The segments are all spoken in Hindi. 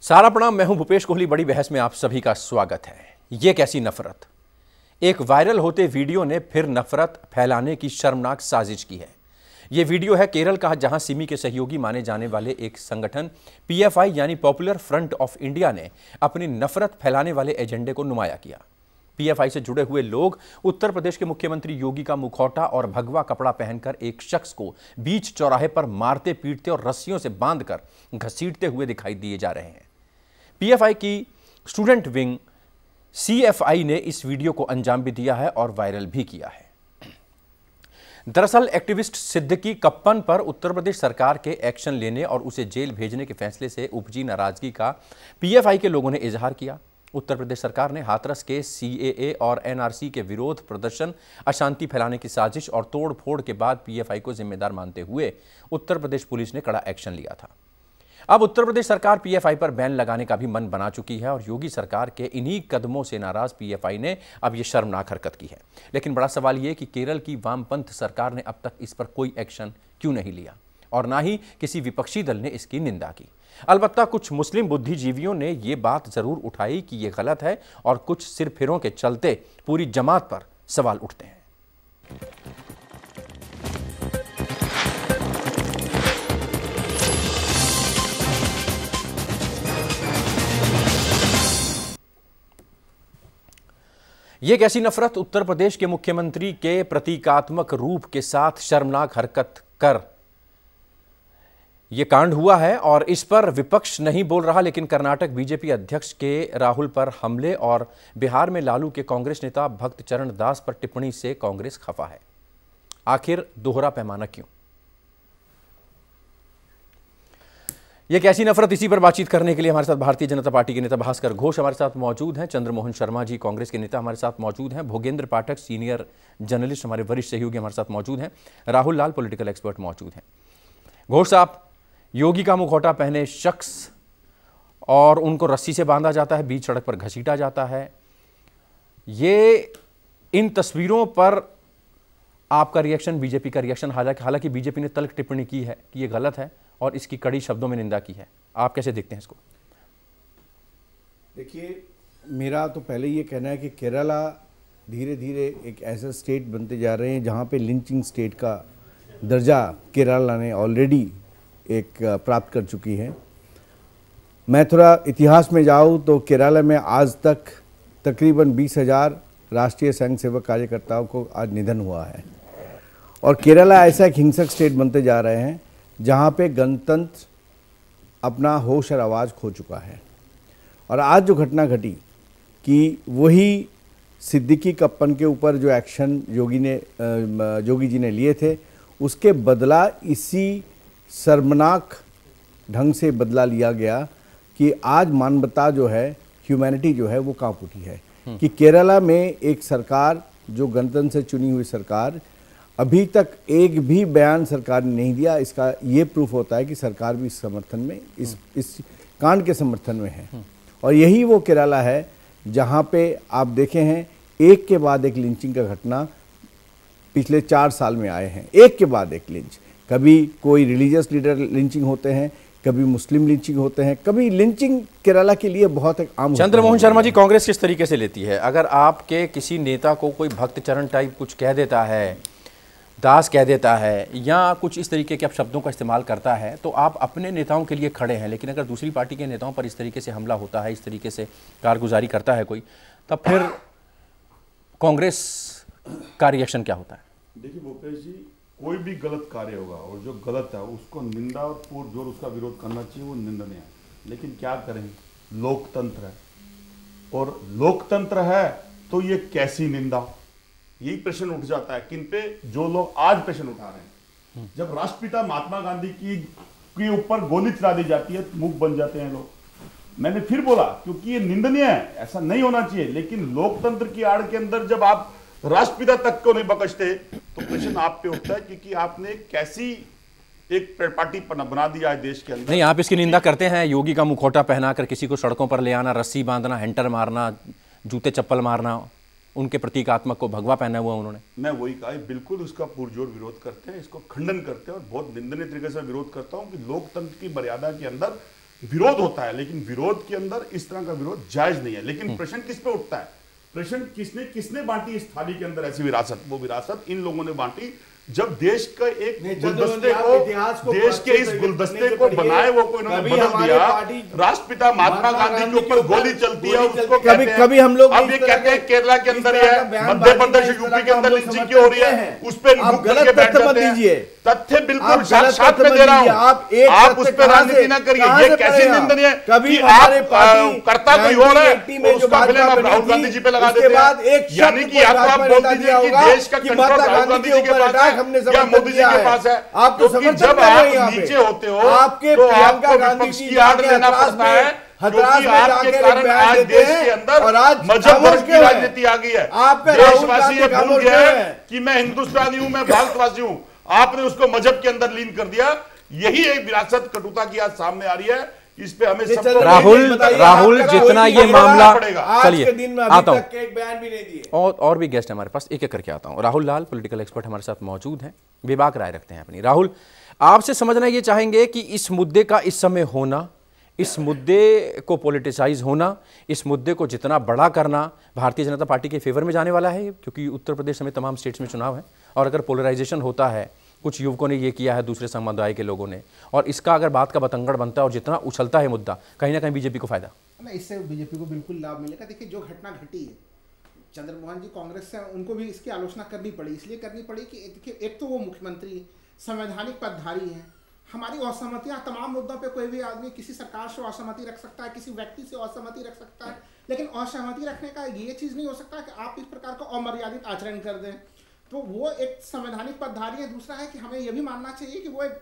सारा प्रणाम, मैं हूं भूपेश कोहली। बड़ी बहस में आप सभी का स्वागत है। ये कैसी नफरत। एक वायरल होते वीडियो ने फिर नफरत फैलाने की शर्मनाक साजिश की है। यह वीडियो है केरल का, जहां सिमी के सहयोगी माने जाने वाले एक संगठन पीएफआई यानी पॉपुलर फ्रंट ऑफ इंडिया ने अपनी नफरत फैलाने वाले एजेंडे को नुमाया किया। पीएफआई से जुड़े हुए लोग उत्तर प्रदेश के मुख्यमंत्री योगी का मुखौटा और भगवा कपड़ा पहनकर एक शख्स को बीच चौराहे पर मारते पीटते और रस्सियों से बांधकर घसीटते हुए दिखाई दिए जा रहे हैं। पीएफआई की स्टूडेंट विंग सीएफआई ने इस वीडियो को अंजाम भी दिया है और वायरल भी किया है। दरअसल एक्टिविस्ट सिद्दीकी कप्पन पर उत्तर प्रदेश सरकार के एक्शन लेने और उसे जेल भेजने के फैसले से उपजी नाराजगी का पीएफआई के लोगों ने इजहार किया। उत्तर प्रदेश सरकार ने हाथरस के सीएए और एनआरसी के विरोध प्रदर्शन, अशांति फैलाने की साजिश और तोड़फोड़ के बाद पीएफआई को जिम्मेदार मानते हुए उत्तर प्रदेश पुलिस ने कड़ा एक्शन लिया था। अब उत्तर प्रदेश सरकार पीएफआई पर बैन लगाने का भी मन बना चुकी है और योगी सरकार के इन्हीं कदमों से नाराज पीएफआई ने अब यह शर्मनाक हरकत की है। लेकिन बड़ा सवाल यह कि केरल की वामपंथ सरकार ने अब तक इस पर कोई एक्शन क्यों नहीं लिया और ना ही किसी विपक्षी दल ने इसकी निंदा की। अलबत्ता कुछ मुस्लिम बुद्धिजीवियों ने यह बात जरूर उठाई कि यह गलत है और कुछ सिरफिरों के चलते पूरी जमात पर सवाल उठते हैं। यह कैसी नफरत। उत्तर प्रदेश के मुख्यमंत्री के प्रतीकात्मक रूप के साथ शर्मनाक हरकत कर यह कांड हुआ है और इस पर विपक्ष नहीं बोल रहा, लेकिन कर्नाटक बीजेपी अध्यक्ष के राहुल पर हमले और बिहार में लालू के कांग्रेस नेता भक्त चरण दास पर टिप्पणी से कांग्रेस खफा है। आखिर दोहरा पैमाना क्यों? यह कैसी नफरत, इसी पर बातचीत करने के लिए हमारे साथ भारतीय जनता पार्टी के नेता भास्कर घोष हमारे साथ मौजूद हैं, चंद्रमोहन शर्मा जी कांग्रेस के नेता हमारे साथ मौजूद हैं, भोगेंद्र पाठक सीनियर जर्नलिस्ट हमारे वरिष्ठ सहयोगी हमारे साथ मौजूद हैं, राहुल लाल पॉलिटिकल एक्सपर्ट मौजूद हैं। घोष साहब, योगी का मुखौटा पहने शख्स और उनको रस्सी से बांधा जाता है, बीच सड़क पर घसीटा जाता है, ये इन तस्वीरों पर आपका रिएक्शन, बीजेपी का रिएक्शन? हालांकि बीजेपी ने तल्ख टिप्पणी की है कि यह गलत है और इसकी कड़ी शब्दों में निंदा की है। आप कैसे देखते हैं इसको? देखिए, मेरा तो पहले ये कहना है कि केरला धीरे धीरे एक ऐसा स्टेट बनते जा रहे हैं जहाँ पे लिंचिंग स्टेट का दर्जा केरला ने ऑलरेडी एक प्राप्त कर चुकी है। मैं थोड़ा इतिहास में जाऊँ तो केरला में आज तक तकरीबन 20,000 राष्ट्रीय स्वयं सेवक कार्यकर्ताओं को आज निधन हुआ है और केरला ऐसा एक हिंसक स्टेट बनते जा रहे हैं जहाँ पे गणतंत्र अपना होश और आवाज़ खो चुका है। और आज जो घटना घटी कि वही सिद्दीकी कप्पन के ऊपर जो एक्शन योगी जी ने लिए थे, उसके बदला इसी शर्मनाक ढंग से बदला लिया गया कि आज मानवता जो है, ह्यूमैनिटी जो है, वो कांप उठी है कि केरला में एक सरकार जो गणतंत्र से चुनी हुई सरकार, अभी तक एक भी बयान सरकार ने नहीं दिया। इसका ये प्रूफ होता है कि सरकार भी इस समर्थन में, इस कांड के समर्थन में है। और यही वो केरला है जहाँ पे आप देखे हैं एक के बाद एक लिंचिंग का घटना पिछले 4 साल में आए हैं, एक के बाद एक लिंच। कभी कोई रिलीजियस लीडर लिंचिंग होते हैं, कभी मुस्लिम लिंचिंग होते हैं, कभी लिंचिंग केरला के लिए बहुत एक आम। चंद्रमोहन शर्मा जी, कांग्रेस किस तरीके से लेती है? अगर आपके किसी नेता को कोई भक्त चरण टाइप कुछ कह देता है, दास कह देता है या कुछ इस तरीके के शब्दों का इस्तेमाल करता है, तो आप अपने नेताओं के लिए खड़े हैं, लेकिन अगर दूसरी पार्टी के नेताओं पर इस तरीके से हमला होता है, इस तरीके से कारगुजारी करता है कोई, तब फिर कांग्रेस का रिएक्शन क्या होता है? देखिए भूपेश जी, कोई भी गलत कार्य होगा और जो गलत है उसको निंदा और पुरजोर उसका विरोध करना चाहिए, वो निंदनीय है। लेकिन क्या करें, लोकतंत्र है और लोकतंत्र है तो ये कैसी निंदा, यही प्रश्न उठ जाता है। किन पे? जो लोग आज प्रश्न उठा रहे हैं। जब राष्ट्रपिता महात्मा गांधी की ऊपर गोली चला दी जाती है तो मुख बन जाते हैं लोग। मैंने फिर बोला क्योंकि ये निंदनीय है, ऐसा नहीं होना चाहिए। लेकिन लोकतंत्र की आड़ के अंदर जब आप राष्ट्रपिता तक को नहीं बख्शते तो प्रश्न आप पे उठता है, क्योंकि आपने कैसी एक पार्टी बना दिया है देश के अंदर। नहीं, आप इसकी निंदा करते हैं? योगी का मुखौटा पहनाकर किसी को सड़कों पर ले आना, रस्सी बांधना, हैंटर मारना, जूते चप्पल मारना, उनके प्रतीकात्मक को भगवा पहना हुआ उन्होंने। मैं वही कहा, बिल्कुल उसका पुरजोर विरोध करते हैं, इसको खंडन करते हैं और बहुत निंदनीय तरीके से विरोध करता हूं कि लोकतंत्र की मर्यादा के अंदर विरोध होता है, लेकिन विरोध के अंदर इस तरह का विरोध जायज नहीं है। लेकिन प्रश्न किस पे उठता है? प्रश्न किसने बांटी इस थाली के अंदर ऐसी विरासत? वो विरासत इन लोगों ने बांटी जब देश का एक गुलदस्ते को, देश के इस गुलदस्ते को बनाए वो कोई इन्होंने बदल दिया। राष्ट्रपिता महात्मा गांधी के ऊपर गोली चलती है, उसको कभी हम लोग अब ये कहते हैं केरला के अंदर ये मध्य प्रदेश यूपी के अंदर लिंचिंग क्यों हो रही है, उस पर मुक्त करके बैठ जाते हैं। तथ्य बिल्कुल साथ में दे रहा हूं, आप उस पर राजनीति ना करिए। ये कैसे निंदनीय है कि आप करता कोई और है और उसका ब्लेम आप राहुल गांधी जी पे लगा देते हैं। यानी कि या तो आप बोल दीजिए कि देश का कंट्रोल राहुल गांधी जी के पास है या मोदी जी के पास है, क्योंकि जब आप नीचे होते हो तो आपको विपक्ष की आड़ लेना पड़ता है, क्योंकि आपके कारण आज देश के अंदर मजहब वर्ग की राजनीति आ गई है। देशवासी ये भूल गया है कि मैं हिंदुस्तानी हूं, मैं भारतवासी हूं। आपने उसको मजहब के अंदर लीन कर दिया। यही एक विरासत कटुता की आज सामने आ रही है। इस पे हमें सबको राहुल जितना ये मामला, चलिए आता हूं, एक बयान भी नहीं दिए और भी गेस्ट हमारे पास, एक एक करके आता हूं। राहुल लाल पॉलिटिकल एक्सपर्ट हमारे साथ मौजूद हैं, बेबाक राय रखते हैं अपनी। राहुल, आपसे समझना ये चाहेंगे कि इस मुद्दे का इस समय होना, इस मुद्दे को पॉलिटिसाइज होना, इस मुद्दे को जितना बड़ा करना भारतीय जनता पार्टी के फेवर में जाने वाला है, क्योंकि उत्तर प्रदेश में तमाम स्टेट्स में चुनाव है और अगर पोलराइजेशन होता है, कुछ युवकों ने ये किया है, दूसरे समुदाय के लोगों ने, और इसका अगर बात का बतंगड़ बनता है और जितना उछलता है मुद्दा, कहीं ना कहीं बीजेपी को फायदा ना, इससे बीजेपी को बिल्कुल लाभ मिलेगा। देखिए जो घटना घटी है, चंद्रमोहन जी कांग्रेस से, उनको भी इसकी आलोचना करनी पड़ी। इसलिए करनी पड़ी कि देखिए एक तो वो मुख्यमंत्री संवैधानिक पदधारी हैं। हमारी असहमतियां तमाम मुद्दों पे, कोई भी आदमी किसी सरकार से असहमति रख सकता है, किसी व्यक्ति से असहमति रख सकता है, लेकिन असहमति रखने का ये चीज़ नहीं हो सकता कि आप इस प्रकार का अमर्यादित आचरण कर दें। तो वो एक संवैधानिक पदधारी है। दूसरा है कि हमें यह भी मानना चाहिए कि वो एक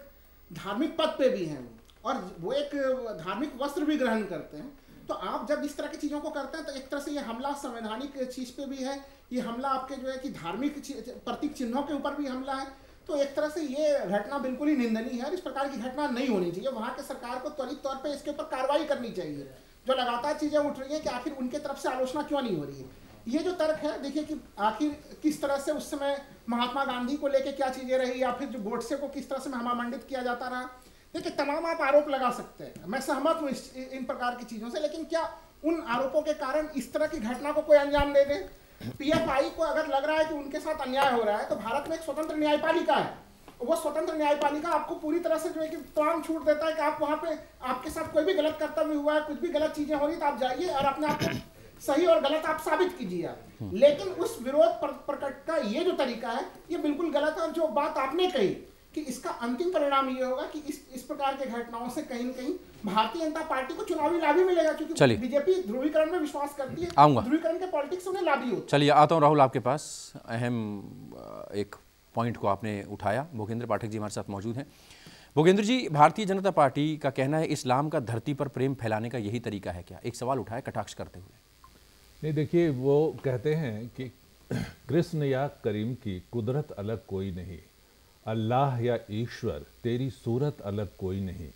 धार्मिक पद पे भी हैं और वो एक धार्मिक वस्त्र भी ग्रहण करते हैं। तो आप जब इस तरह की चीज़ों को करते हैं तो एक तरह से ये हमला संवैधानिक चीज़ पे भी है, ये हमला आपके जो है कि धार्मिक प्रतीक चिन्हों के ऊपर भी हमला है। तो एक तरह से ये घटना बिल्कुल ही निंदनीय है और इस प्रकार की घटना नहीं होनी चाहिए। वहाँ के सरकार को त्वरित तौर पे इसके ऊपर कार्रवाई करनी चाहिए। जो लगातार चीज़ें उठ रही हैं कि आखिर उनके तरफ से आलोचना क्यों नहीं हो रही है, ये जो तर्क है, देखिए कि आखिर किस तरह से उस समय महात्मा गांधी को लेके क्या चीज़ें रही, या फिर जो गोडसे को किस तरह से महामंडित किया जाता रहा। देखिए तमाम आप आरोप लगा सकते हैं, मैं सहमत हूँ इन प्रकार की चीज़ों से, लेकिन क्या उन आरोपों के कारण इस तरह की घटना को कोई अंजाम दे दे? पीएफआई को अगर लग रहा है कि उनके साथ अन्याय हो रहा है, तो भारत में एक स्वतंत्र न्यायपालिका है। वो स्वतंत्र न्यायपालिका आपको पूरी तरह से जो है कि तमाम छूट देता है कि आप वहाँ पे आपके साथ कोई भी गलत कर्तव्य हुआ है, कुछ भी गलत चीजें हो रही, तो आप जाइए और अपने आप को सही और गलत आप साबित कीजिए। लेकिन उस विरोध प्रकट का ये जो तरीका है, ये बिल्कुल गलत है। और जो बात आपने कही कि इसका अंतिम परिणाम ये होगा कि इस प्रकार के घटनाओं से कहीं न कहीं भारतीय जनता पार्टी को चुनावी लाभ ही मिलेगा, क्योंकि बीजेपी ध्रुवीकरण में विश्वास करती है, ध्रुवीकरण के पॉलिटिक्स उन्हें लाभ ही होता है। चलिए आता हूँ राहुल आपके पास। अहम एक पॉइंट को आपने उठाया। भूपेंद्र पाठक जी हमारे साथ मौजूद हैं। भूपेंद्र जी, भारतीय जनता पार्टी का कहना है इस्लाम का धरती पर प्रेम फैलाने का यही तरीका है क्या? एक सवाल उठाया कटाक्ष करते हुए। नहीं, देखिए वो कहते हैं कि कृष्ण या करीम की कुदरत अलग कोई नहीं, अल्लाह या ईश्वर तेरी सूरत अलग कोई नहीं,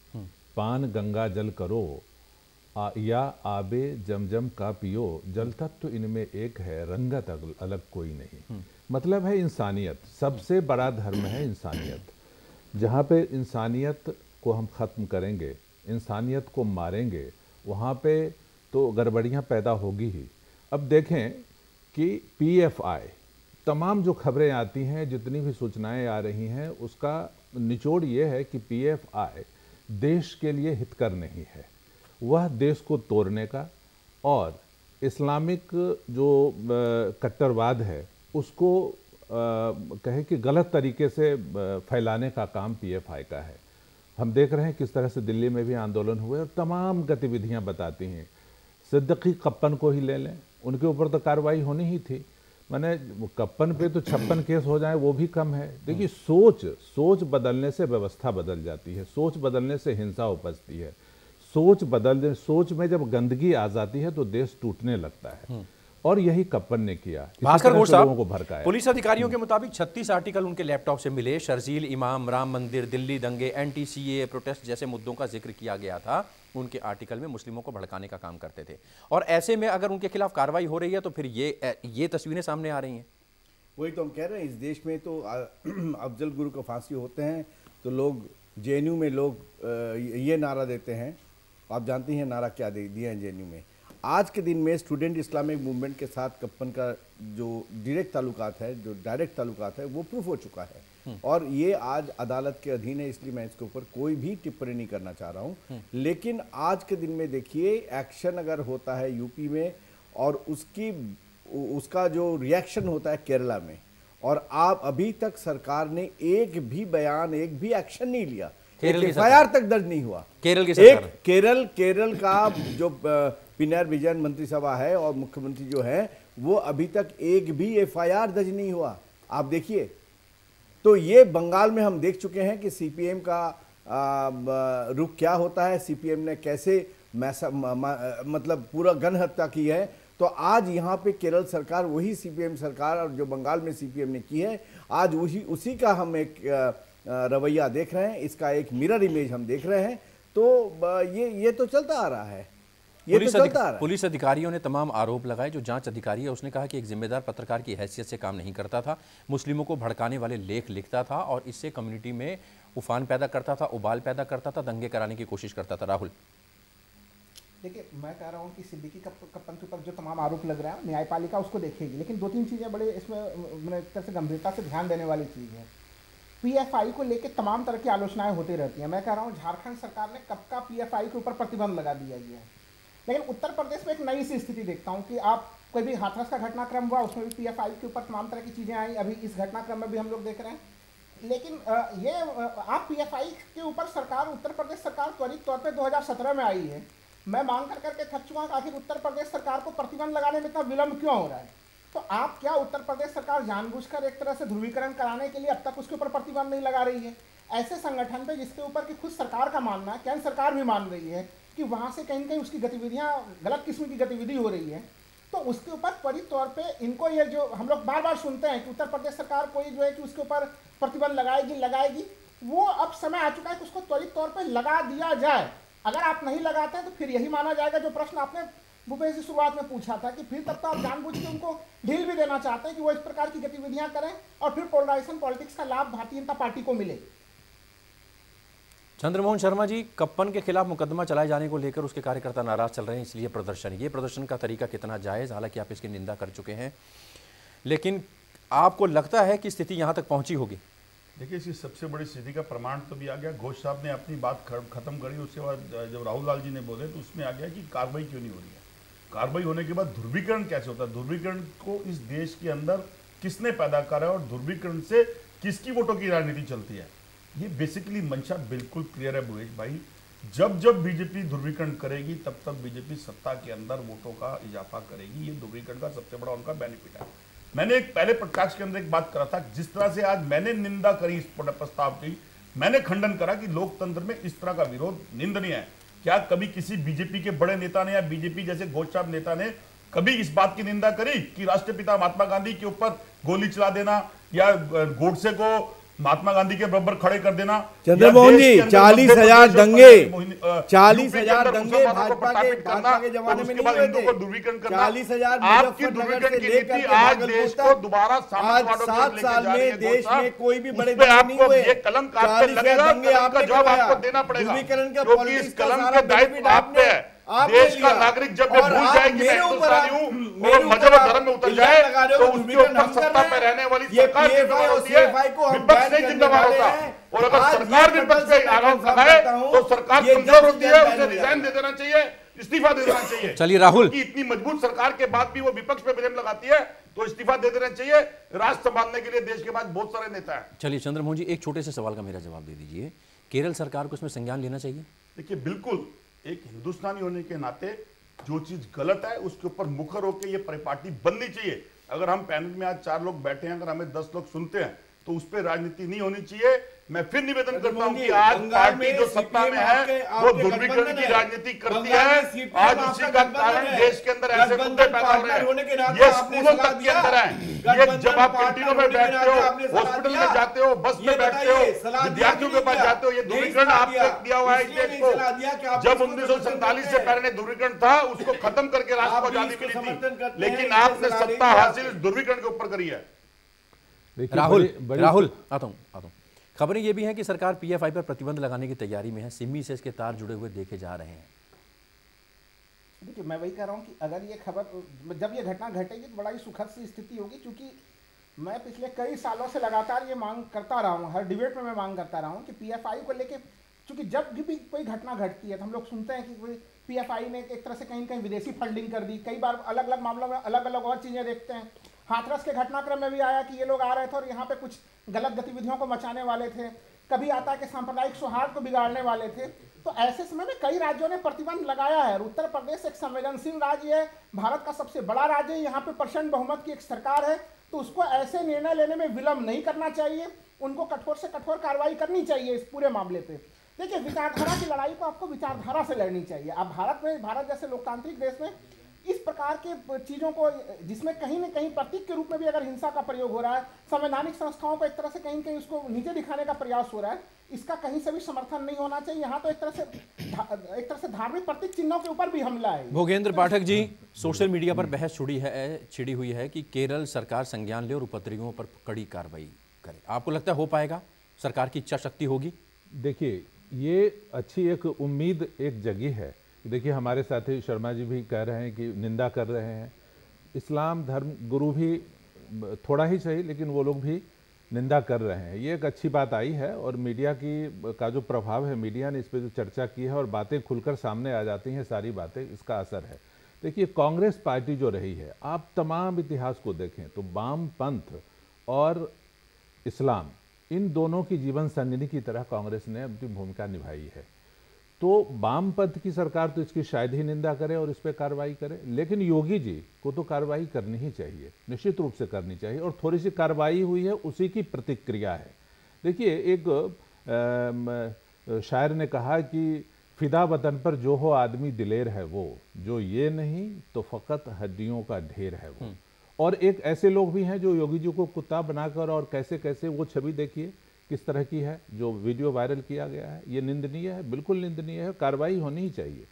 पान गंगा जल करो या आबे जमजम का पियो, जल तत्व इनमें एक है, रंगत अलग कोई नहीं। मतलब है इंसानियत, सबसे बड़ा धर्म है इंसानियत। जहाँ पे इंसानियत को हम ख़त्म करेंगे, इंसानियत को मारेंगे, वहाँ पे तो गड़बड़ियाँ पैदा होगी ही। अब देखें कि पीएफआई, तमाम जो खबरें आती हैं, जितनी भी सूचनाएं आ रही हैं, उसका निचोड़ ये है कि पीएफआई देश के लिए हितकर नहीं है। वह देश को तोड़ने का और इस्लामिक जो कट्टरवाद है उसको कहे कि गलत तरीके से फैलाने का काम पीएफआई का है। हम देख रहे हैं किस तरह से दिल्ली में भी आंदोलन हुए और तमाम गतिविधियां बताती हैं। सिद्दीकी कप्पन को ही ले लें, उनके ऊपर तो कार्रवाई होनी ही थी। मैंने कप्पन पे तो 56 केस हो जाए वो भी कम है। देखिए सोच बदलने से व्यवस्था बदल जाती है, सोच बदलने से हिंसा उपजती है, सोच में जब गंदगी आ जाती है तो देश टूटने लगता है। और यही कप्पन ने किया। भास्कर घोष साहब, पुलिस अधिकारियों के मुताबिक 36 आर्टिकल उनके लैपटॉप से मिले। शर्जील इमाम, राम मंदिर, दिल्ली दंगे, एंटी-सीएए प्रोटेस्ट जैसे मुद्दों का जिक्र किया गया था। उनके आर्टिकल में मुस्लिमों को भड़काने का काम करते थे। और ऐसे में अगर उनके खिलाफ कार्रवाई हो रही है तो फिर ये तस्वीरें सामने आ रही हैं। वही तो हम कह रहे हैं, इस देश में तो अफजल गुरु का फांसी होते हैं तो लोग जेएनयू में लोग ये नारा देते हैं आप जानते हैं नारा क्या दे दिया है जेएनयू में। आज के दिन में स्टूडेंट इस्लामिक मूवमेंट के साथ कप्पन का जो डायरेक्ट ताल्लुकात है वो प्रूफ हो चुका है और ये आज अदालत के अधीन है, इसलिए मैं इसके ऊपर कोई भी टिप्पणी नहीं करना चाह रहा हूँ। लेकिन आज के दिन में देखिए एक्शन अगर होता है यूपी में और उसका जो रिएक्शन होता है केरला में, और आप अभी तक सरकार ने एक भी बयान, एक भी एक्शन नहीं लिया, एफआईआर तक दर्ज नहीं हुआ। केरल का जो पिनराई विजयन मंत्रिसभा है और मुख्यमंत्री जो है वो अभी तक एक भी एफआईआर दर्ज नहीं हुआ। आप देखिए, तो ये बंगाल में हम देख चुके हैं कि सीपीएम का रुख क्या होता है, सीपीएम ने कैसे मतलब पूरा गण हत्या की है। तो आज यहाँ पे केरल सरकार, वही सीपीएम सरकार और जो बंगाल में सीपीएम ने की है, आज उसी का हम एक रवैया देख रहे हैं, इसका एक मिरर इमेज हम देख रहे हैं। तो ये तो चलता आ रहा है, पुलिस अधिकारियों ने तमाम आरोप लगाए। जो जांच अधिकारी है उसने कहा कि एक जिम्मेदार पत्रकार की हैसियत से काम नहीं करता था, मुस्लिमों को भड़काने वाले लेख लिखता था और इससे कम्युनिटी में उफान पैदा करता था, उबाल पैदा करता था, दंगे कराने की कोशिश करता था। राहुल, देखिए, मैं कह रहा हूँ कि सिद्दीकी कप्पन के ऊपर जो तमाम आरोप लग रहा है न्यायपालिका उसको देखेगी, लेकिन 2-3 चीज़ें बड़े इसमें मेरे तरफ से गंभीरता से ध्यान देने वाली चीज़ है। पीएफआई को लेकर तमाम तरह की आलोचनाएं होती रहती हैं। मैं कह रहा हूँ झारखंड सरकार ने कब का पीएफआई के ऊपर प्रतिबंध लगा दिया गया है, लेकिन उत्तर प्रदेश में एक नई सी स्थिति देखता हूँ कि आप कोई भी हाथरस का घटनाक्रम हुआ, उसमें भी पीएफआई के ऊपर तमाम तरह की चीज़ें आई, अभी इस घटनाक्रम में भी हम लोग देख रहे हैं। लेकिन ये आप पीएफआई के ऊपर सरकार, उत्तर प्रदेश सरकार त्वरित तौर पे 2017 में आई है। मैं मांग करके थक चुका हूँ आखिर उत्तर प्रदेश सरकार को प्रतिबंध लगाने में इतना विलंब क्यों हो रहा है। तो आप क्या उत्तर प्रदेश सरकार जानबूझकर एक तरह से ध्रुवीकरण कराने के लिए अब तक उसके ऊपर प्रतिबंध नहीं लगा रही है? ऐसे संगठन पे जिसके ऊपर कि खुद सरकार का मानना है, केंद्र सरकार भी मान रही है कि वहाँ से कहीं कहीं उसकी गतिविधियाँ गलत किस्म की गतिविधि हो रही है, तो उसके ऊपर त्वरित तौर पे इनको ये जो हम लोग बार बार सुनते हैं कि उत्तर प्रदेश सरकार कोई जो है कि उसके ऊपर प्रतिबंध लगाएगी, वो अब समय आ चुका है कि उसको त्वरित तौर पे लगा दिया जाए। अगर आप नहीं लगाते हैं तो फिर यही माना जाएगा जो प्रश्न आपने भूपेश जी शुरुआत में पूछा था कि फिर तब तो आप जानबूझ के उनको ढील भी देना चाहते हैं कि वो इस प्रकार की गतिविधियां करें और फिर पोलराइजेशन पॉलिटिक्स का लाभ भारतीय जनता पार्टी को मिले। चंद्रमोहन शर्मा जी, कप्पन के खिलाफ मुकदमा चलाए जाने को लेकर उसके कार्यकर्ता नाराज चल रहे हैं, इसलिए ये प्रदर्शन का तरीका कितना जायज़, हालांकि आप इसकी निंदा कर चुके हैं, लेकिन आपको लगता है कि स्थिति यहाँ तक पहुंची होगी? देखिए, इसकी सबसे बड़ी स्थिति का प्रमाण तो भी आ गया। घोष साहब ने अपनी बात खत्म करी, उसके बाद जब राहुल लाल जी ने बोले तो उसमें आ गया कि कार्रवाई क्यों नहीं हो रही है। कार्रवाई होने के बाद ध्रुवीकरण कैसे होता है, ध्रुवीकरण को इस देश के अंदर किसने पैदा करा है और ध्रुवीकरण से किसकी वोटों की राजनीति चलती है, ये बेसिकली मंशा बिल्कुल क्लियर है भुवेश भाई। जब जब बीजेपी ध्रुवीकरण करेगी तब तब बीजेपी सत्ता के अंदर वोटों का इजाफा करेगी, ये ध्रुवीकरण का सबसे बड़ा उनका बेनिफिट है। मैंने एक पहले प्रकाश के अंदर एक बात करा था, जिस तरह से आज मैंने निंदा करी इस प्रस्ताव की, मैंने खंडन करा कि लोकतंत्र में इस तरह का विरोध निंदनीय है। क्या कभी किसी बीजेपी के बड़े नेता ने या बीजेपी जैसे घोष साहब नेता ने कभी इस बात की निंदा करी कि राष्ट्रपिता महात्मा गांधी के ऊपर गोली चला देना या गोडसे को महात्मा गांधी के बराबर खड़े कर देना? चंद्रमोहन जी, 40,000 दंगे 40,000 दंगे भाजपा के जमाने में नहीं हुए थे। 40,000 मुजफ्फरनगर से लेकर आज देश को दोबारा 7 साल में देश में कोई भी बड़े दंगे नहीं हुए। 40,000 दंगे आपको जवाब आपको देना पड़ेगा, क्योंकि इस कलंक के दायित्व आप पे है। देश का नागरिक जब ये भूल जाए कि मैं हिंदुस्तानी हूं और मजहब और धर्म में उतर जाए तो उसके ऊपर सत्ता पे रहने वाली सरकार जिम्मेदार होती है, विपक्ष नहीं जिम्मेदार होता। और अगर सरकार विपक्ष पे आरोप लगाए तो सरकार कमजोर होती है, उसे रिजाइन दे देना चाहिए, इस्तीफा दे देना चाहिए। चलिए राहुल, कि इतनी मजबूत सरकार के बाद भी वो विपक्ष पे ब्लेम लगाती है तो इस्तीफा दे देना चाहिए। राष्ट्र संभालने के लिए देश के पास बहुत सारे नेता हैं। चलिए चंद्रमोहन जी, एक छोटे से सवाल का मेरा जवाब दे दीजिए, केरल सरकार को इसमें संज्ञान लेना चाहिए? देखिए, बिल्कुल एक हिंदुस्तानी होने के नाते जो चीज गलत है उसके ऊपर मुखर होकर ये परिपाटी बननी चाहिए। अगर हम पैनल में आज 4 लोग बैठे हैं, अगर हमें 10 लोग सुनते हैं तो उस पर राजनीति नहीं होनी चाहिए। मैं फिर निवेदन करता हूं कि आज पार्टी जो सत्ता में है वो ध्रुवीकरण की राजनीति करती है। आज उसी का कारण देश के अंदर ऐसे मुद्दे पैदा हो रहे हैं। ये स्कूलों तक के अंदर है, ये जब आप कैंटीनों में बैठते हो, हॉस्पिटल में जाते हो, बस में बैठते हो, विद्यार्थियों के पास जाते हो, ये ध्रुवीकरण आपने दिया हुआ है इस देश को। जब 1947 से पहले ध्रुवीकरण था उसको खत्म करके राष्ट्र को आजादी मिली थी, लेकिन आपने सत्ता हासिल ध्रुवीकरण के ऊपर करी है। राहुल आता हूं। खबरें ये भी हैं कि सरकार पीएफआई पर प्रतिबंध लगाने की तैयारी में है, सिमी से इसके तार जुड़े हुए देखे जा रहे हैं। देखिए मैं वही कह रहा हूँ कि अगर ये खबर, जब ये घटना घटेगी तो बड़ा ही सुखद सी स्थिति होगी, क्योंकि मैं पिछले कई सालों से लगातार ये मांग करता रहा हूँ, हर डिबेट में मैं मांग करता रहा हूँ कि पीएफआई को लेके, क्योंकि जब भी कोई घटना घटती है तो हम लोग सुनते हैं कि पीएफआई ने एक तरह से कहीं कहीं विदेशी फंडिंग कर दी, कई बार अलग अलग मामलों में अलग अलग और चीज़ें देखते हैं। हाथरस के घटनाक्रम में भी आया कि ये लोग आ रहे थे और यहाँ पे कुछ गलत गतिविधियों को मचाने वाले थे, कभी आता है कि सांप्रदायिक सौहार्द को बिगाड़ने वाले थे। तो ऐसे समय में कई राज्यों ने प्रतिबंध लगाया है। उत्तर प्रदेश एक संवेदनशील राज्य है, भारत का सबसे बड़ा राज्य है, यहाँ पे प्रचंड बहुमत की एक सरकार है, तो उसको ऐसे निर्णय लेने में विलंब नहीं करना चाहिए, उनको कठोर से कठोर कार्रवाई करनी चाहिए इस पूरे मामले पे। देखिए विचारधारा की लड़ाई को आपको विचारधारा से लड़नी चाहिए। अब भारत जैसे लोकतांत्रिक देश में इस प्रकार के चीज़ों को, जिसमें कहीं न कहीं प्रतीक के रूप में भी अगर हिंसा का प्रयोग हो रहा है, संवैधानिक संस्थाओं को एक तरह से कहीं कहीं उसको नीचे दिखाने का प्रयास हो रहा है, इसका कहीं से भी समर्थन नहीं होना चाहिए। यहाँ तो एक तरह से धार्मिक प्रतीक चिन्हों के ऊपर भी हमला है। भोगेंद्र पाठक जी, सोशल मीडिया पर बहस छिड़ी हुई है कि केरल सरकार संज्ञान ले और उपद्रवियों पर कड़ी कार्रवाई करे। आपको लगता है हो पाएगा? सरकार की इच्छा शक्ति होगी? देखिए ये अच्छी एक उम्मीद एक जगी है। देखिए हमारे साथी शर्मा जी भी कह रहे हैं कि निंदा कर रहे हैं, इस्लाम धर्म गुरु भी थोड़ा ही सही लेकिन वो लोग भी निंदा कर रहे हैं। ये एक अच्छी बात आई है और मीडिया का जो प्रभाव है, मीडिया ने इस पर जो चर्चा की है और बातें खुलकर सामने आ जाती हैं, सारी बातें, इसका असर है। देखिए कांग्रेस पार्टी जो रही है, आप तमाम इतिहास को देखें तो वामपंथ और इस्लाम, इन दोनों की जीवन संगिनी की तरह कांग्रेस ने अपनी भूमिका निभाई है। तो वामपंथ की सरकार तो इसकी शायद ही निंदा करे और इस पर कार्रवाई करे, लेकिन योगी जी को तो कार्रवाई करनी ही चाहिए, निश्चित रूप से करनी चाहिए। और थोड़ी सी कार्रवाई हुई है, उसी की प्रतिक्रिया है। देखिए एक शायर ने कहा कि फिदा वतन पर जो हो आदमी दिलेर है वो, जो ये नहीं तो फकत हड्डियों का ढेर है वो। और एक ऐसे लोग भी हैं जो योगी जी को कुत्ता बनाकर, और कैसे कैसे वो छवि देखिए किस तरह की है, जो वीडियो वायरल किया गया है, ये निंदनीय है, बिल्कुल निंदनीय है, कार्रवाई होनी ही चाहिए,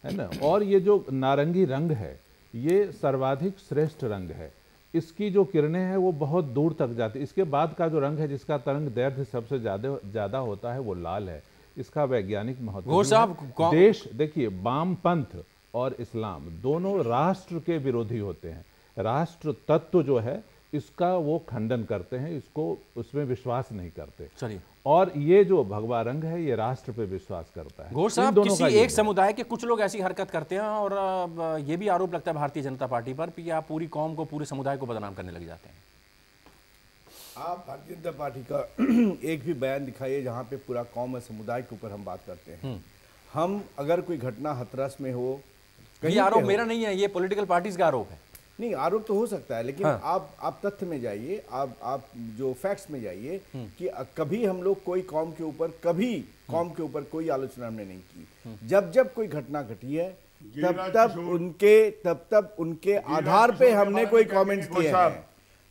है ना। और ये जो नारंगी रंग है, ये सर्वाधिक श्रेष्ठ रंग है, इसकी जो किरणें हैं वो बहुत दूर तक जाती है। इसके बाद का जो रंग है, जिसका तरंग दैर्घ्य सबसे ज़्यादा होता है, वो लाल है। इसका वैज्ञानिक महत्व देश, देखिए वामपंथ और इस्लाम दोनों राष्ट्र के विरोधी होते हैं। राष्ट्र तत्व जो है इसका वो खंडन करते हैं, इसको उसमें विश्वास नहीं करते। चलिए, और ये जो भगवा रंग है ये राष्ट्र पे विश्वास करता है। घोष साहब, किसी एक समुदाय के कुछ लोग ऐसी हरकत करते हैं और ये भी आरोप लगता है भारतीय जनता पार्टी पर कि आप पूरी कौम को, पूरे समुदाय को बदनाम करने लग जाते हैं। आप भारतीय जनता पार्टी का एक भी बयान दिखाइए जहाँ पे पूरा कौम और समुदाय के ऊपर हम बात करते हैं। हम अगर कोई घटना हाथरस में हो, ये आरोप मेरा नहीं है, ये पॉलिटिकल पार्टीज का आरोप है। नहीं, आरोप तो हो सकता है, लेकिन हाँ। आप तथ्य में जाइए, आप जो फैक्ट्स में जाइए कि कभी हम लोग कोई कौम के ऊपर, कभी कौम के ऊपर कोई आलोचना हमने नहीं की। जब जब कोई घटना घटी है तब उनके आधार पे हमने कोई कमेंट्स किए हैं,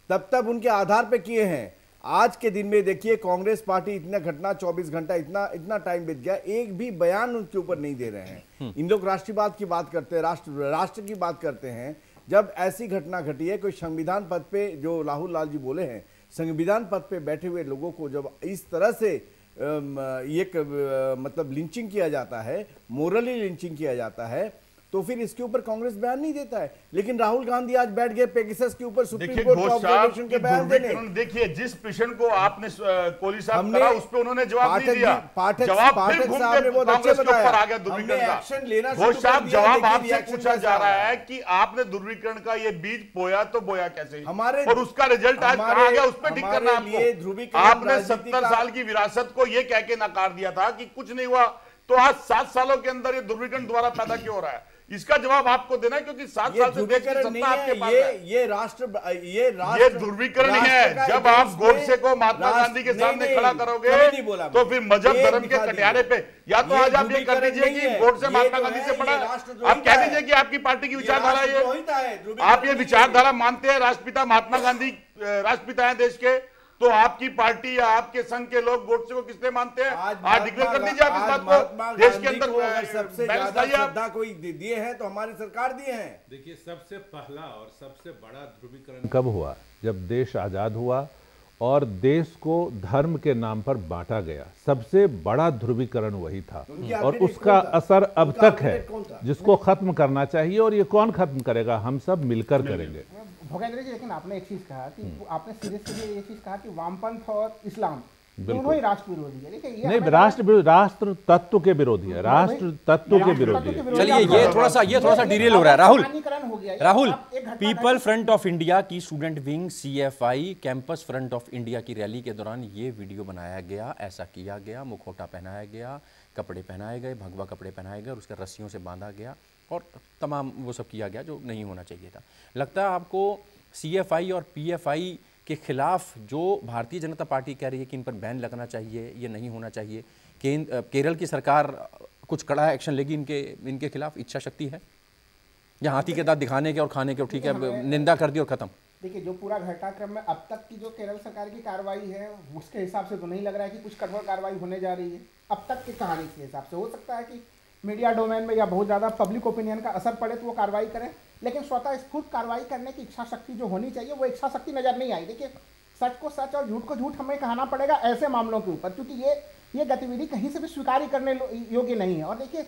तब उनके आधार पे किए हैं। आज के दिन में देखिए कांग्रेस पार्टी इतना घटना 24 घंटा इतना टाइम बीत गया, एक भी बयान उनके ऊपर नहीं दे रहे हैं। इन लोग राष्ट्रवाद की बात करते हैं, राष्ट्र की बात करते हैं। जब ऐसी घटना घटी है, कोई संविधान पद पे, जो राहुल लाल जी बोले हैं, संविधान पद पे बैठे हुए लोगों को जब इस तरह से मतलब लिंचिंग किया जाता है, मोरली लिंचिंग किया जाता है, तो फिर इसके ऊपर कांग्रेस बयान नहीं देता है। लेकिन राहुल गांधी आज बैठ गए पेगासस के ऊपर सुप्रीम कोर्ट का ऑब्जर्वेशन के बयान देने। देखिए जिस प्रश्न को आपने कोहली साहब करा, उस पे उन्होंने जवाब नहीं दिया। पाठक साहब ने बहुत अच्छे बताया, हमने एक्शन लेना शुरू कर दिया। जवाब आपसे पूछा जा रहा है कि आपने ध्रुवीकरण का ये बीज बोया, तो बोया कैसे, हमारे और उसका रिजल्ट आज आ गया, उस पर ठीक करना आपको। आपने 70 साल की विरासत को ये कह के नकार दिया था कि कुछ नहीं हुआ, तो आज 7 सालों के अंदर ये ध्रुवीकरण दोबारा पैदा क्यों हो रहा है, इसका जवाब आपको देना है, क्योंकि 7 साल से देश की सत्ता आपके पास है। ये ध्रुवीकरण है। जब आप गोडसे को महात्मा गांधी के सामने खड़ा करोगे तो फिर मजहब धर्म के कटयारे पे, या तो आज आप ये कर दीजिए कि गोडसे महात्मा गांधी से पढ़ा, आप कह दीजिए कि आपकी पार्टी की विचारधारा ये, आप ये विचारधारा मानते हैं, राष्ट्रपिता महात्मा गांधी राष्ट्रपिता है देश के, तो आपकी पार्टी या आपके संघ के लोग गोडसे को किसने मानते हैं? आज डिक्लेयर कर दीजिए आप इस बात को। देश के अंदर सबसे ज्यादा श्रद्धा कोई दिए हैं तो हमारी सरकार दिए हैं। देखिए सबसे पहला और सबसे बड़ा ध्रुवीकरण कब हुआ? जब देश आजाद हुआ और देश को धर्म के नाम पर बांटा गया। सबसे बड़ा ध्रुवीकरण वही था और उसका असर अब तक है, जिसको खत्म करना चाहिए। और ये कौन खत्म करेगा? हम सब मिलकर करेंगे। भोगेंद्र जी, लेकिन आपने एक चीज कहा कि आपने सीधे ये चीज कहा कि वामपंथ और इस्लाम दोनों ही राष्ट्र विरोधी है। देखिए, नहीं, राष्ट्र तत्व के विरोधी है, राष्ट्र तत्व के विरोधी है। चलिए, ये थोड़ा सा डिरेल हो रहा है। राहुल, एक पीपल फ्रंट ऑफ इंडिया की student wing CFI campus front of India की रैली के दौरान ये वीडियो बनाया गया, ऐसा किया गया, मुखौटा पहनाया गया, कपड़े पहनाए गए, भगवा कपड़े पहनाए गए और उसके रस्सियों से बांधा गया और तमाम वो सब किया गया जो नहीं होना चाहिए था। लगता है आपको CFI और PFI के खिलाफ जो भारतीय जनता पार्टी कह रही है कि इन पर बैन लगना चाहिए, ये नहीं होना चाहिए, केरल की सरकार कुछ कड़ा एक्शन लेगी इनके खिलाफ? इच्छा शक्ति है या हाथी के दांत दिखाने के और खाने के? ठीक है, निंदा कर दी और खत्म। देखिए, जो पूरा घटनाक्रम में अब तक की जो केरल सरकार की कार्रवाई है उसके हिसाब से तो नहीं लग रहा है कि कुछ कठोर कार्रवाई होने जा रही है। अब तक की कहानी के हिसाब से हो सकता है कि मीडिया डोमेन में या बहुत ज़्यादा पब्लिक ओपिनियन का असर पड़े तो वो कार्रवाई करें, लेकिन स्वतः स्फूर्त कार्रवाई करने की इच्छा शक्ति जो होनी चाहिए वो इच्छा शक्ति नजर नहीं आई। देखिए, सच को सच और झूठ को झूठ हमें कहना पड़ेगा ऐसे मामलों के ऊपर, क्योंकि ये गतिविधि कहीं से भी स्वीकार करने योग्य नहीं है। और देखिए,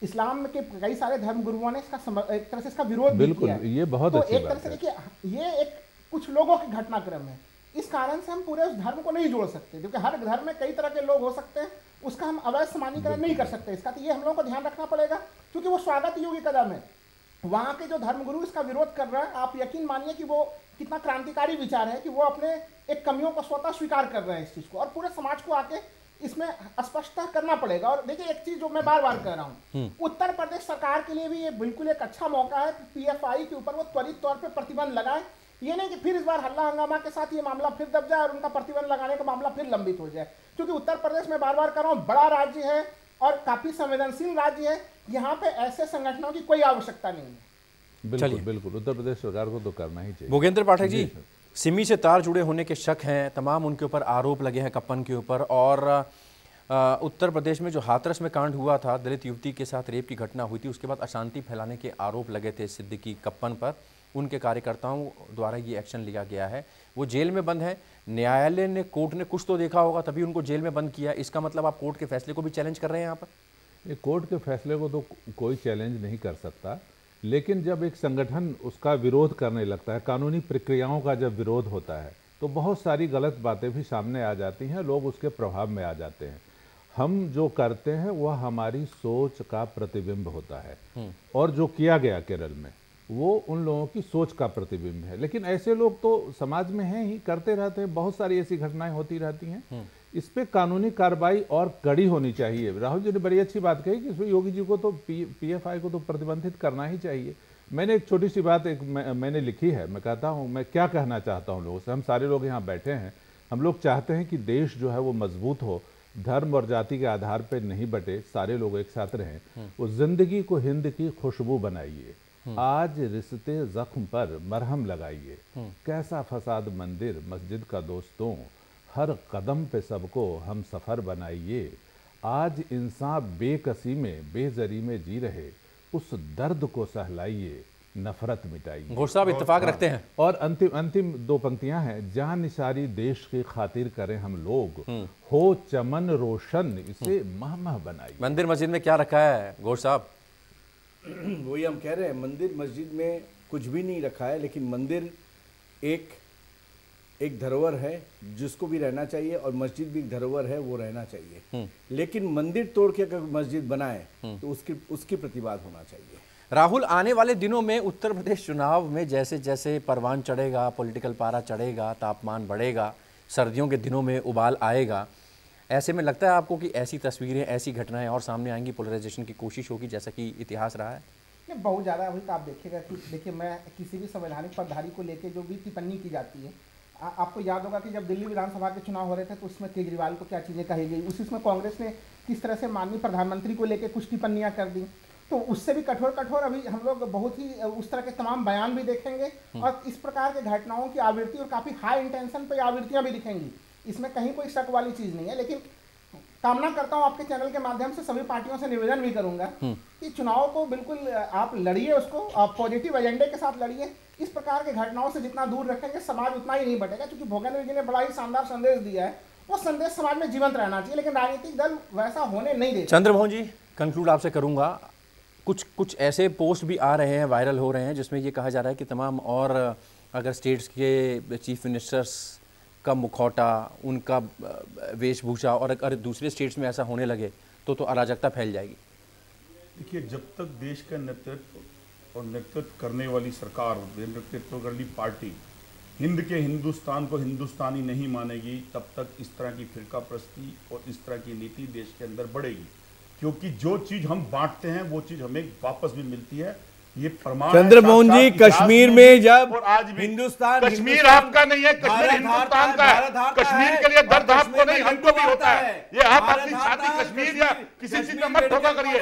इस्लाम के कई सारे धर्म गुरुओं ने एक तरह से इसका विरोध भी किया। ये बहुत तो अच्छी एक तरह से देखिए, ये एक कुछ लोगों के घटनाक्रम है। इस कारण से हम पूरे उस धर्म को नहीं जोड़ सकते, क्योंकि हर धर्म में कई तरह के लोग हो सकते हैं, उसका हम अवैध समानीकरण नहीं कर सकते। इसका तो ये हम लोगों को ध्यान रखना पड़ेगा, क्योंकि वो स्वागत योग्य कदम है। वहाँ के जो धर्मगुरु इसका विरोध कर रहे हैं, आप यकीन मानिए कि वो कितना क्रांतिकारी विचार है कि वो अपने एक कमियों को स्वतः स्वीकार कर रहे हैं इस चीज़ को, और पूरे समाज को आके इसमें स्पष्टता करना पड़ेगा। और देखिए, एक चीज़ जो मैं बार बार कह रहा हूँ, उत्तर प्रदेश सरकार के लिए भी ये बिल्कुल एक अच्छा मौका है कि PFI के ऊपर वो त्वरित तौर पर प्रतिबंध लगाए। ये नहीं कि फिर इस बार हल्ला हंगामा के साथ ये मामला फिर दब जाए और उनका प्रतिबंध लगाने का मामला फिर लंबित हो जाए, क्योंकि उत्तर प्रदेश में बार बार कर रहा हूँ, बड़ा राज्य है और काफी संवेदनशील राज्य है। यहाँ पे ऐसे संगठनों की कोई आवश्यकता नहीं है। बिल्कुल बिल्कुल, उत्तर प्रदेश सरकार को तो करना ही चाहिए। भोगेंद्र पाठक जी, सिमी से तार जुड़े होने के शक हैं, तमाम उनके ऊपर आरोप लगे हैं कप्पन के ऊपर, और उत्तर प्रदेश में जो हाथरस में कांड हुआ था, दलित युवती के साथ रेप की घटना हुई थी, उसके बाद अशांति फैलाने के आरोप लगे थे सिद्दीकी कप्पन पर। उनके कार्यकर्ताओं द्वारा ये एक्शन लिया गया है। वो जेल में बंद है, न्यायालय ने, कोर्ट ने कुछ तो देखा होगा तभी उनको जेल में बंद किया। इसका मतलब आप कोर्ट के फैसले को भी चैलेंज कर रहे हैं यहाँ पर? ये कोर्ट के फैसले को तो कोई चैलेंज नहीं कर सकता, लेकिन जब एक संगठन उसका विरोध करने लगता है, कानूनी प्रक्रियाओं का जब विरोध होता है, तो बहुत सारी गलत बातें भी सामने आ जाती हैं, लोग उसके प्रभाव में आ जाते हैं। हम जो करते हैं वह हमारी सोच का प्रतिबिंब होता है, और जो किया गया केरल में वो उन लोगों की सोच का प्रतिबिंब है। लेकिन ऐसे लोग तो समाज में हैं ही, करते रहते हैं, बहुत सारी ऐसी घटनाएं होती रहती हैं। इस पे कानूनी कार्रवाई और कड़ी होनी चाहिए। राहुल जी ने बड़ी अच्छी बात कही कि इसमें योगी जी को तो PFI को तो प्रतिबंधित करना ही चाहिए। मैंने एक छोटी सी बात मैंने लिखी है, मैं कहता हूँ, मैं क्या कहना चाहता हूँ लोगों से। हम सारे लोग यहाँ बैठे हैं, हम लोग चाहते हैं कि देश जो है वो मजबूत हो, धर्म और जाति के आधार पर नहीं बटे, सारे लोग एक साथ रहें। वो जिंदगी को हिंद की खुशबू बनाइए, आज रिश्ते जख्म पर मरहम लगाइए। कैसा फसाद मंदिर मस्जिद का दोस्तों, हर कदम पे सबको हम सफ़र बनाइए। आज इंसान बेकसी में बेजरी में जी रहे, उस दर्द को सहलाइए, नफरत मिटाइए। घोष साहब इत्तेफाक रखते हैं। और अंतिम दो पंक्तियां हैं, जान निसारी देश की खातिर करें हम लोग, हो चमन रोशन इसे महमह बनाइए। मंदिर मस्जिद में क्या रखा है घोष साहब? वही हम कह रहे हैं, मंदिर मस्जिद में कुछ भी नहीं रखा है, लेकिन मंदिर एक धरोहर है जिसको भी रहना चाहिए, और मस्जिद भी एक धरोहर है, वो रहना चाहिए। लेकिन मंदिर तोड़ के अगर मस्जिद बनाए तो उसकी प्रतिवाद होना चाहिए। राहुल, आने वाले दिनों में उत्तर प्रदेश चुनाव में जैसे जैसे परवान चढ़ेगा, पॉलिटिकल पारा चढ़ेगा, तापमान बढ़ेगा, सर्दियों के दिनों में उबाल आएगा, ऐसे में लगता है आपको कि ऐसी तस्वीरें, ऐसी घटनाएं और सामने आएंगी, पोलराइजेशन की कोशिश होगी जैसा कि इतिहास रहा है? नहीं, बहुत ज़्यादा। अभी तो आप देखिएगा कि देखिए, मैं किसी भी संवैधानिक पदधारी को लेकर जो भी टिप्पणी की जाती है, आपको याद होगा कि जब दिल्ली विधानसभा के चुनाव हो रहे थे तो उसमें केजरीवाल को क्या चीज़ें कही गई, उसमें कांग्रेस ने किस तरह से माननीय प्रधानमंत्री को लेकर कुछ टिप्पणियाँ कर दी। तो उससे भी कठोर अभी हम लोग बहुत ही उस तरह के तमाम बयान भी देखेंगे, और इस प्रकार के घटनाओं की आवृत्ति और काफ़ी हाई इंटेंशन पे आवृत्तियाँ भी दिखेंगी। इसमें कहीं कोई शक वाली चीज़ नहीं है। लेकिन कामना करता हूं, आपके चैनल के माध्यम से सभी पार्टियों से निवेदन भी करूंगा कि चुनाव को बिल्कुल आप लड़िए, उसको आप पॉजिटिव एजेंडे के साथ लड़िए, इस प्रकार के घटनाओं से जितना दूर रखेंगे समाज उतना ही नहीं बढ़ेगा, क्योंकि भोगेंद्र जी ने बड़ा ही शानदार संदेश दिया है, वो संदेश समाज में जीवंत रहना चाहिए, लेकिन राजनीतिक दल वैसा होने नहीं देते। चंद्रमोहन जी, कंक्लूड आपसे करूंगा। कुछ ऐसे पोस्ट भी आ रहे हैं, वायरल हो रहे हैं, जिसमें ये कहा जा रहा है कि तमाम और अगर स्टेट्स के चीफ मिनिस्टर्स का मुखौटा, उनका वेशभूषा और अगर दूसरे स्टेट्स में ऐसा होने लगे तो अराजकता फैल जाएगी। देखिए, जब तक देश का नेतृत्व और नेतृत्व करने वाली सरकार, नेतृत्व करने वाली पार्टी हिंद के हिंदुस्तान को हिंदुस्तानी नहीं मानेगी, तब तक इस तरह की फिरकाप्रस्ती और इस तरह की नीति देश के अंदर बढ़ेगी। क्योंकि जो चीज हम बांटते हैं वो चीज हमें वापस भी मिलती है। ये प्रमाण चंद्रमोहन जी, कश्मीर में जब और आज भी हिंदुस्तान, कश्मीर आपका नहीं है, कश्मीर हिंदुस्तान का है। कश्मीर के लिए दर्द आपको नहीं, हमको भी होता है। ये आप अपनी छाती कश्मीर या किसी चीज में मत धोखा करिए।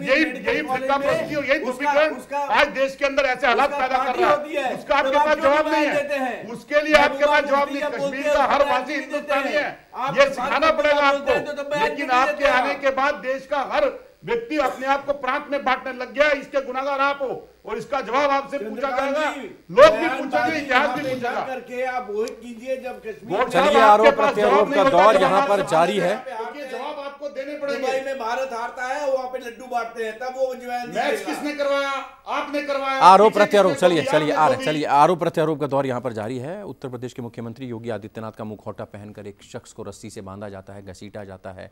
यही फिरकाप्रस्ती और यही ध्रुवीकरण आज देश के अंदर ऐसे हालात पैदा कर रहा है, उसका आपके पास जवाब नहीं है। उसके लिए आपके पास जवाब नहीं। कश्मीर का हर वासी हिंदुस्तानी है, ये सिखाना पड़ेगा आपको। लेकिन आपके आने के बाद देश का हर व्यक्ति अपने आप को प्रांत में बांटने लग गया। इसके गुनाहगार आप हो और इसका जवाब आपसे पूछा जाएगा, लोग भी पूछेंगे, इतिहास भी पूछेगा। करके आप वो कीजिए जब कश्मीर। चलिए, आरोप प्रत्यारोप का दौर यहाँ पर जारी है। जवाब आपको देने पड़ेंगे। दुबई में भारत हारता है, वहाँ पे लड्डू बांटते हैं, तब वो मैच किसने करवाया? आपने करवाया। आरोप प्रत्यारोप, चलिए आरोप प्रत्यारोप का दौर यहाँ पर जारी है। उत्तर प्रदेश के मुख्यमंत्री योगी आदित्यनाथ का मुखौटा पहनकर एक शख्स को रस्सी से बांधा जाता है, घसीटा जाता है,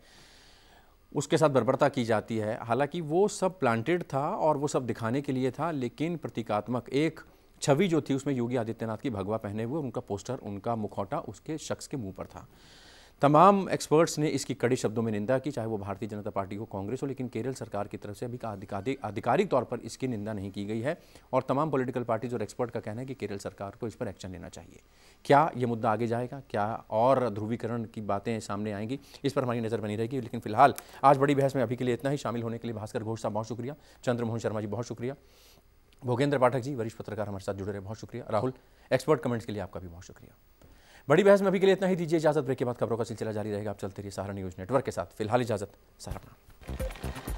उसके साथ बर्बरता की जाती है। हालांकि वो सब प्लांटेड था और वो सब दिखाने के लिए था, लेकिन प्रतीकात्मक एक छवि जो थी उसमें योगी आदित्यनाथ की भगवा पहने हुए, उनका पोस्टर, उनका मुखौटा उसके शख्स के मुंह पर था। तमाम एक्सपर्ट्स ने इसकी कड़े शब्दों में निंदा की, चाहे वो भारतीय जनता पार्टी हो, कांग्रेस हो, लेकिन केरल सरकार की तरफ से अभी आधिकारिक तौर पर इसकी निंदा नहीं की गई है। और तमाम पॉलिटिकल पार्टीज और एक्सपर्ट का कहना है कि केरल सरकार को इस पर एक्शन लेना चाहिए। क्या ये मुद्दा आगे जाएगा, क्या और ध्रुवीकरण की बातें सामने आएंगी, इस पर हमारी नज़र बनी रहेगी। लेकिन फिलहाल आज बड़ी बहस में अभी के लिए इतना ही। शामिल होने के लिए भास्कर घोष साहब बहुत शुक्रिया, चंद्रमोहन शर्मा जी बहुत शुक्रिया, भोगेंद्र पाठक जी वरिष्ठ पत्रकार हमारे साथ जुड़े रहे, बहुत शुक्रिया, राहुल एक्सपर्ट कमेंट्स के लिए आपका भी बहुत शुक्रिया। बड़ी बहस में अभी के लिए इतना ही। दीजिए इजाजत, ब्रेक के बाद खबरों का सिलसिला जारी रहेगा। आप चलते रहिए सहारा न्यूज़ नेटवर्क के साथ। फिलहाल इजाजत, सहारा।